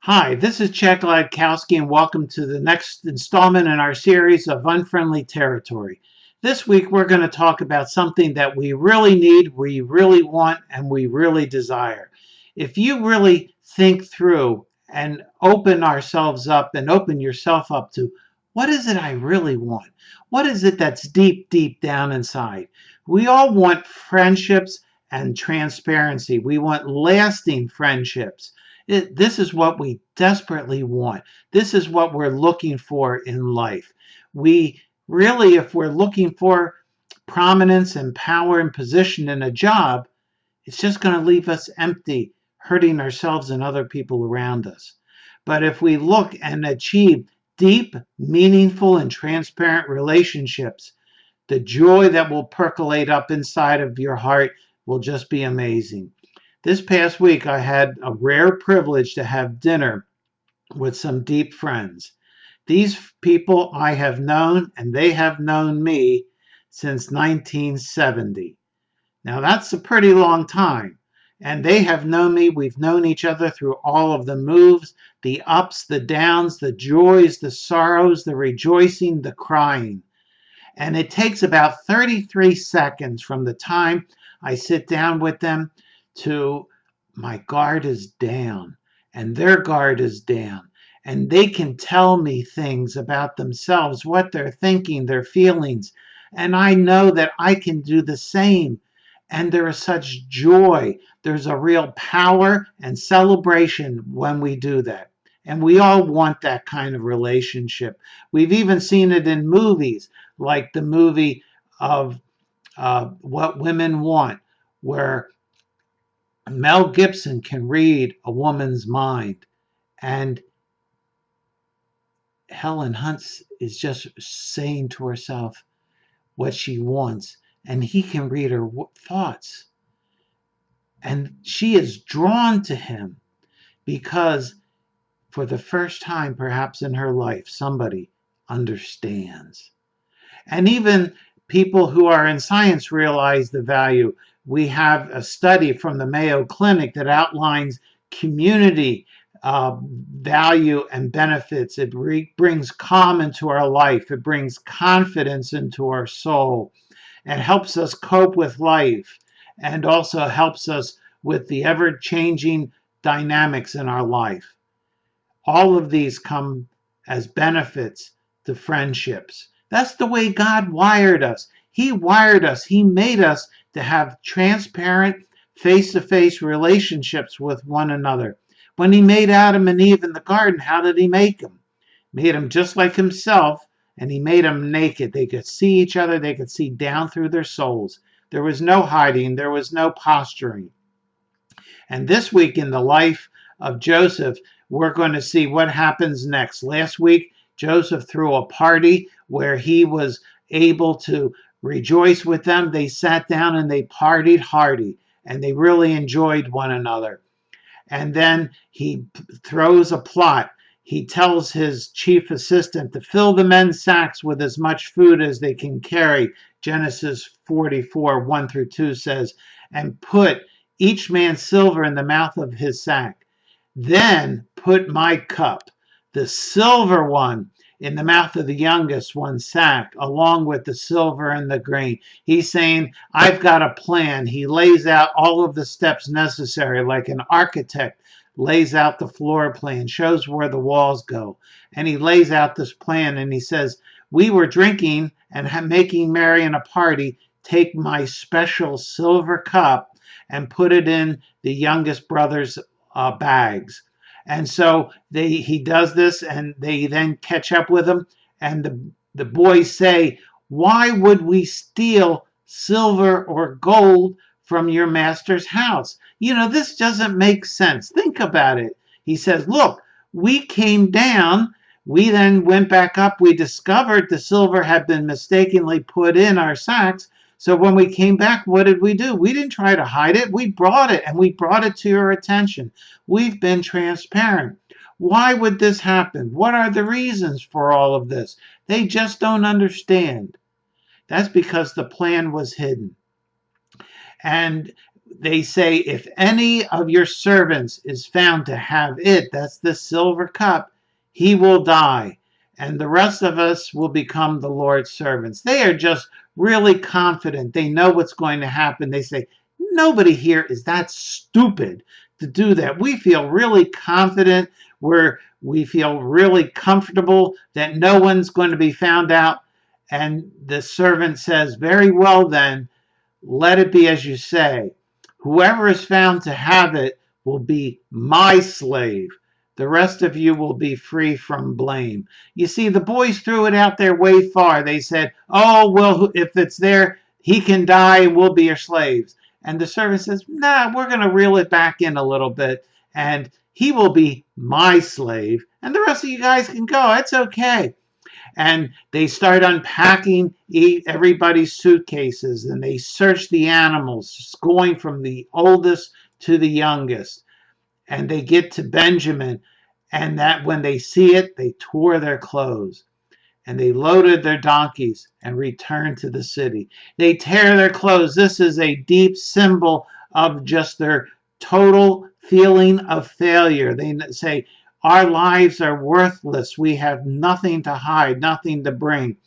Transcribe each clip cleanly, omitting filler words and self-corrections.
Hi, this is Jack Gladkowski, and welcome to the next installment in our series of Unfriendly Territory. This week, we're going to talk about something that we really need, we really want, and we really desire. If you really think through and open ourselves up and open yourself up to what is it I really want? What is it that's deep, deep down inside? We all want friendships and transparency. We want lasting friendships. This is what we desperately want. This is what we're looking for in life. We really, if we're looking for prominence and power and position in a job, it's just going to leave us empty, hurting ourselves and other people around us. But if we look and achieve deep, meaningful, and transparent relationships, the joy that will percolate up inside of your heart will just be amazing. This past week, I had a rare privilege to have dinner with some deep friends. These people I have known, and they have known me since 1970. Now, that's a pretty long time. And they have known me. We've known each other through all of the moves, the ups, the downs, the joys, the sorrows, the rejoicing, the crying. And it takes about 33 seconds from the time I sit down with them to my guard is down and their guard is down. And they can tell me things about themselves, what they're thinking, their feelings. And I know that I can do the same. And there is such joy. There's a real power and celebration when we do that. And we all want that kind of relationship. We've even seen it in movies, like the movie of What Women Want, where Mel Gibson can read a woman's mind, and Helen Hunt is just saying to herself what she wants, and he can read her thoughts. And she is drawn to him because for the first time, perhaps in her life, somebody understands. And even people who are in science realize the value. We have a study from the Mayo Clinic that outlines community value and benefits. It brings calm into our life. It brings confidence into our soul and helps us cope with life and also helps us with the ever-changing dynamics in our life. All of these come as benefits to friendships. That's the way God wired us. He wired us. He made us to have transparent, face-to-face relationships with one another. When he made Adam and Eve in the garden, how did he make them? He made them just like himself, and he made them naked. They could see each other. They could see down through their souls. There was no hiding. There was no posturing. And this week in the life of Joseph, we're going to see what happens next. Last week, Joseph threw a party where he was able to rejoice with them. They sat down and they partied hearty, and they really enjoyed one another. And then he throws a plot. He tells his chief assistant to fill the men's sacks with as much food as they can carry. Genesis 44, 1 through 2 says, and put each man's silver in the mouth of his sack. Then put my cup, the silver one, in the mouth of the youngest one's sack, along with the silver and the grain. He's saying, I've got a plan. He lays out all of the steps necessary, like an architect lays out the floor plan, shows where the walls go. And he lays out this plan and he says, we were drinking and making merry in a party. Take my special silver cup and put it in the youngest brother's bags. And so he does this, and they then catch up with him. And the boys say, why would we steal silver or gold from your master's house? You know, this doesn't make sense. Think about it. He says, look, we came down. We then went back up. We discovered the silver had been mistakenly put in our sacks. So when we came back, what did we do? We didn't try to hide it. We brought it, and we brought it to your attention. We've been transparent. Why would this happen? What are the reasons for all of this? They just don't understand. That's because the plan was hidden. And they say, if any of your servants is found to have it, that's the silver cup, he will die, and the rest of us will become the Lord's servants. They are just really confident. They know what's going to happen. They say, nobody here is that stupid to do that. We feel really confident. We feel really comfortable that no one's going to be found out. And the servant says, very well then, let it be as you say. Whoever is found to have it will be my slave. The rest of you will be free from blame. You see, the boys threw it out there way far. They said, oh, well, if it's there, he can die and we'll be your slaves. And the servant says, nah, we're going to reel it back in a little bit. And he will be my slave. And the rest of you guys can go. It's okay. And they start unpacking everybody's suitcases, and they search the animals, going from the oldest to the youngest. And they get to Benjamin, and that when they see it, they tore their clothes. And they loaded their donkeys and returned to the city. They tear their clothes. This is a deep symbol of just their total feeling of failure. They say, our lives are worthless. We have nothing to hide, nothing to bring.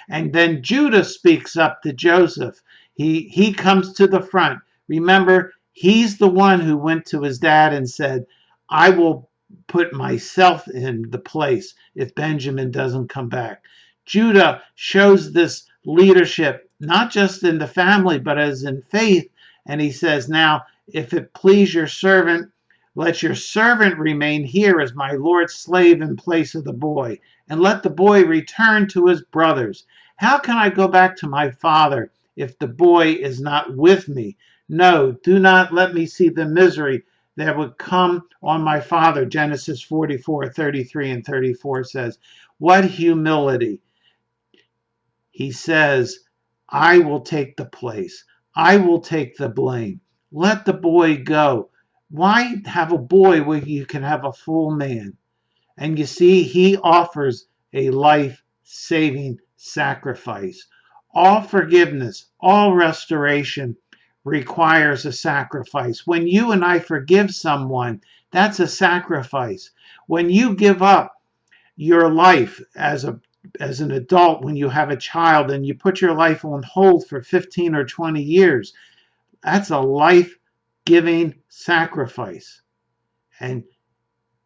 And then Judah speaks up to Joseph. He comes to the front. Remember, he's the one who went to his dad and said, I will put myself in the place if Benjamin doesn't come back. Judah shows this leadership, not just in the family, but as in faith. And he says, now, if it please your servant, let your servant remain here as my Lord's slave in place of the boy, and let the boy return to his brothers. How can I go back to my father if the boy is not with me? No, do not let me see the misery that would come on my father. Genesis 44:33 and 34 says, what humility. He says, I will take the place. I will take the blame. Let the boy go. Why have a boy where you can have a full man? And you see, he offers a life-saving sacrifice. All forgiveness, all restoration requires a sacrifice. When you and I forgive someone, that's a sacrifice. When you give up your life as an adult, when you have a child and you put your life on hold for 15 or 20 years, that's a life-giving sacrifice. And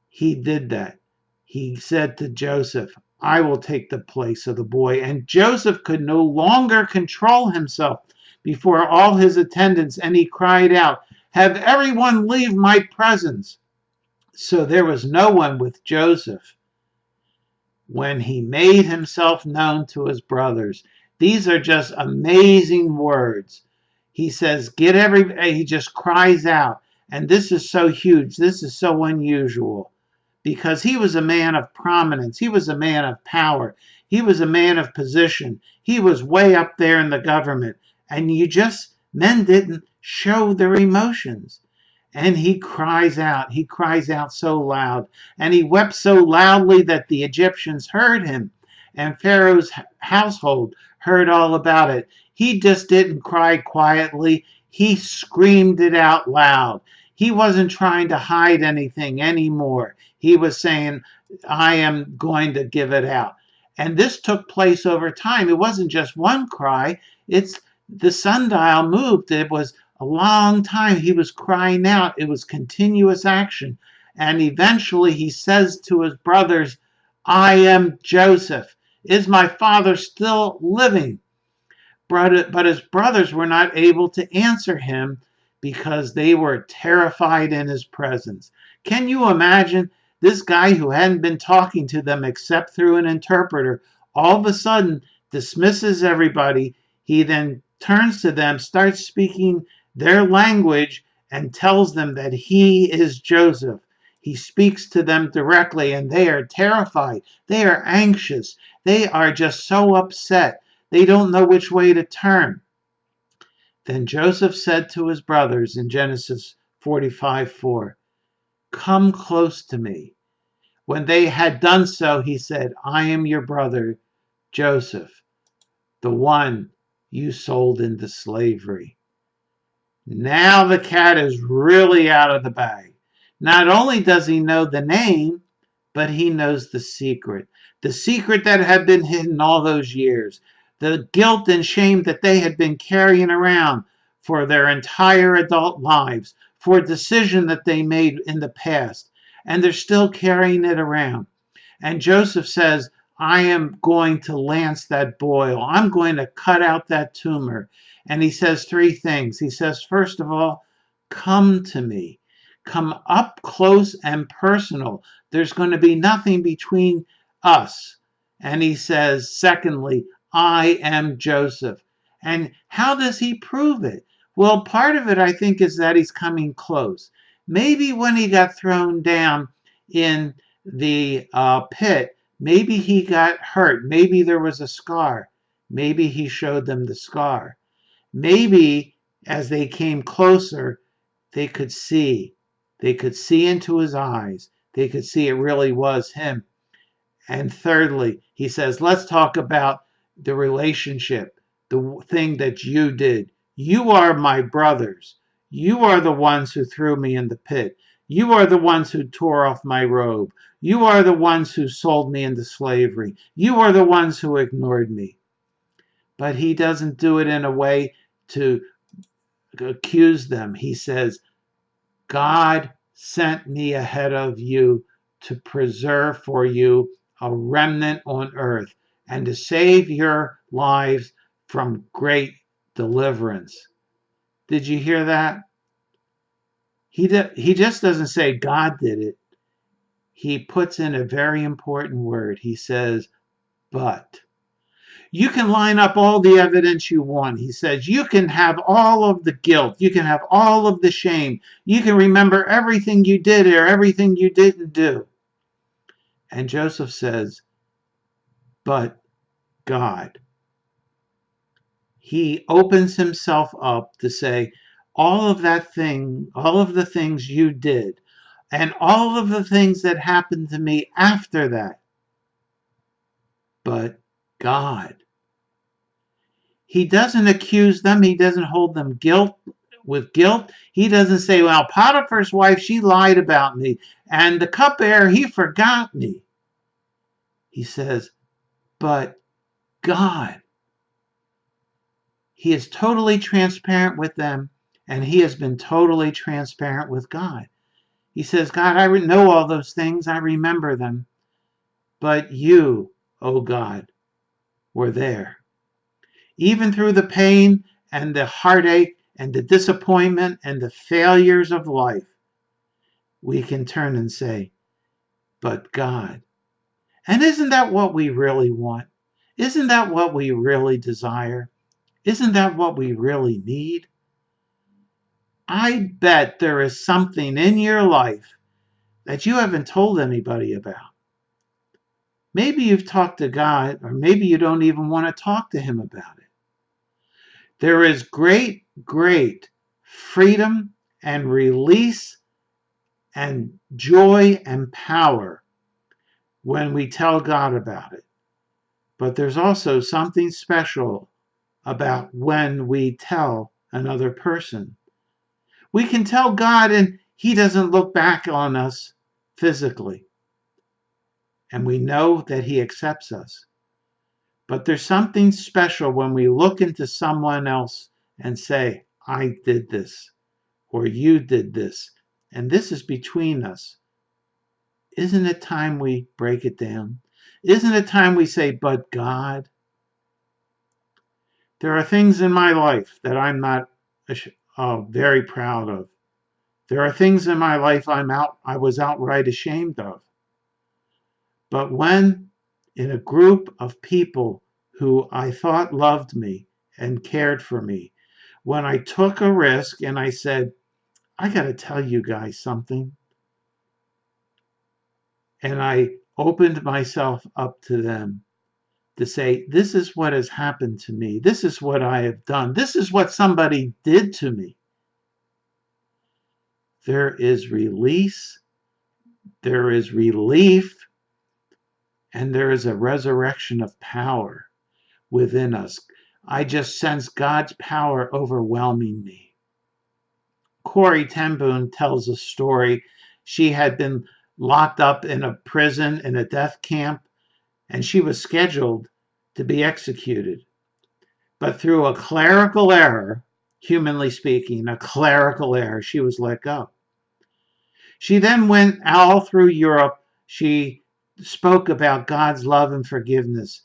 he did that. He said to Joseph, I will take the place of the boy. And Joseph could no longer control himself before all his attendants, and he cried out, have everyone leave my presence. So there was no one with Joseph when he made himself known to his brothers. These are just amazing words. He says, he just cries out. And this is so huge. This is so unusual because he was a man of prominence. He was a man of power. He was a man of position. He was way up there in the government. And men didn't show their emotions. And he cries out. He cries out so loud. And he wept so loudly that the Egyptians heard him. And Pharaoh's household heard all about it. He just didn't cry quietly. He screamed it out loud. He wasn't trying to hide anything anymore. He was saying, I am going to give it out. And this took place over time. It wasn't just one cry. The sundial moved. It was a long time. He was crying out. It was continuous action. And eventually he says to his brothers, I am Joseph. Is my father still living? But his brothers were not able to answer him because they were terrified in his presence. Can you imagine this guy who hadn't been talking to them except through an interpreter, all of a sudden dismisses everybody. He then turns to them, starts speaking their language, and tells them that he is Joseph. He speaks to them directly, and they are terrified. They are anxious. They are just so upset. They don't know which way to turn. Then Joseph said to his brothers in Genesis 45:4, come close to me. When they had done so, he said, I am your brother, Joseph, the one you sold into slavery. Now the cat is really out of the bag. Not only does he know the name, but he knows the secret that had been hidden all those years, the guilt and shame that they had been carrying around for their entire adult lives, for a decision that they made in the past, and they're still carrying it around. And Joseph says, I am going to lance that boil. I'm going to cut out that tumor. And he says three things. He says, first of all, come to me. Come up close and personal. There's going to be nothing between us. And he says, secondly, I am Joseph. And how does he prove it? Well, part of it, I think, is that he's coming close. Maybe when he got thrown down in the pit, maybe he got hurt. Maybe there was a scar. Maybe he showed them the scar. Maybe as they came closer, they could see. They could see into his eyes. They could see it really was him. And thirdly, he says, let's talk about the relationship, the thing that you did. You are my brothers. You are the ones who threw me in the pit. You are the ones who tore off my robe. You are the ones who sold me into slavery. You are the ones who ignored me. But he doesn't do it in a way to accuse them. He says, God sent me ahead of you to preserve for you a remnant on earth and to save your lives from great deliverance. Did you hear that? He just doesn't say God did it. He puts in a very important word. He says, but. You can line up all the evidence you want. He says, you can have all of the guilt. You can have all of the shame. You can remember everything you did or everything you didn't do. And Joseph says, but God. He opens himself up to say, all of that thing, all of the things you did, and all of the things that happened to me after that. But God. He doesn't accuse them. He doesn't hold them with guilt. He doesn't say, well, Potiphar's wife, she lied about me. And the cupbearer, he forgot me. He says, but God. He is totally transparent with them, and he has been totally transparent with God. He says, God, I know all those things. I remember them. But you, oh God, were there. Even through the pain and the heartache and the disappointment and the failures of life, we can turn and say, but God. And isn't that what we really want? Isn't that what we really desire? Isn't that what we really need? I bet there is something in your life that you haven't told anybody about. Maybe you've talked to God, or maybe you don't even want to talk to him about it. There is great, great freedom and release and joy and power when we tell God about it. But there's also something special about when we tell another person. We can tell God and he doesn't look back on us physically. And we know that he accepts us. But there's something special when we look into someone else and say, I did this, or you did this, and this is between us. Isn't it time we break it down? Isn't it time we say, but God? There are things in my life that I'm not very proud of. There are things in my life I was outright ashamed of. But when in a group of people who I thought loved me and cared for me, when I took a risk and I said, I got to tell you guys something, and I opened myself up to them to say, this is what has happened to me. This is what I have done. This is what somebody did to me. There is release, there is relief, and there is a resurrection of power within us. I just sense God's power overwhelming me. Corrie ten Boom tells a story. She had been locked up in a prison, in a death camp, and she was scheduled to be executed. But through a clerical error, humanly speaking, a clerical error, she was let go. She then went all through Europe. She spoke about God's love and forgiveness.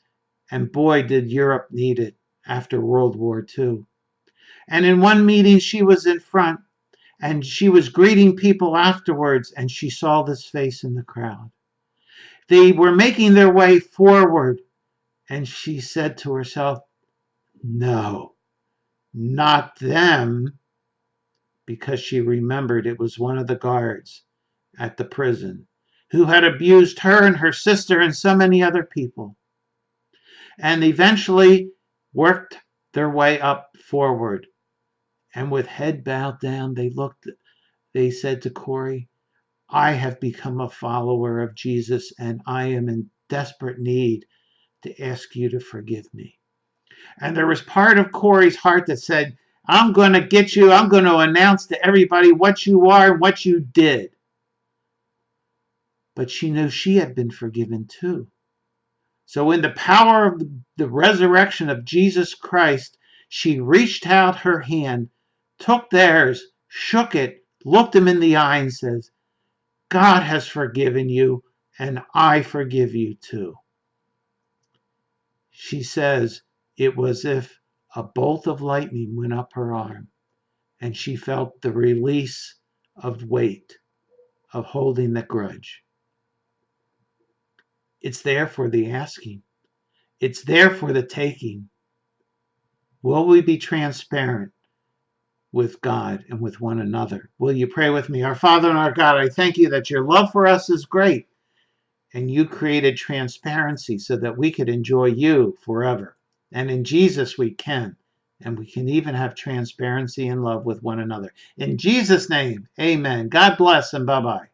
And boy, did Europe need it after World War II. And in one meeting, she was in front and she was greeting people afterwards, and she saw this face in the crowd. They were making their way forward, and she said to herself, "No, not them," because she remembered it was one of the guards at the prison who had abused her and her sister and so many other people, and eventually worked their way up forward. And with head bowed down, they said to Corrie, "I have become a follower of Jesus, and I am in desperate need to ask you to forgive me." And there was part of Corrie's heart that said, "I'm going to get you. I'm going to announce to everybody what you are and what you did." But she knew she had been forgiven too. So in the power of the resurrection of Jesus Christ, she reached out her hand, took theirs, shook it, looked them in the eye and says, "God has forgiven you, and I forgive you too." She says it was as if a bolt of lightning went up her arm, and she felt the release of weight of holding the grudge. It's there for the asking. It's there for the taking. Will we be transparent with God and with one another? Will you pray with me? Our Father and our God, I thank you that your love for us is great, and you created transparency so that we could enjoy you forever. And in Jesus we can. And we can even have transparency and love with one another. In Jesus' name, amen. God bless and bye-bye.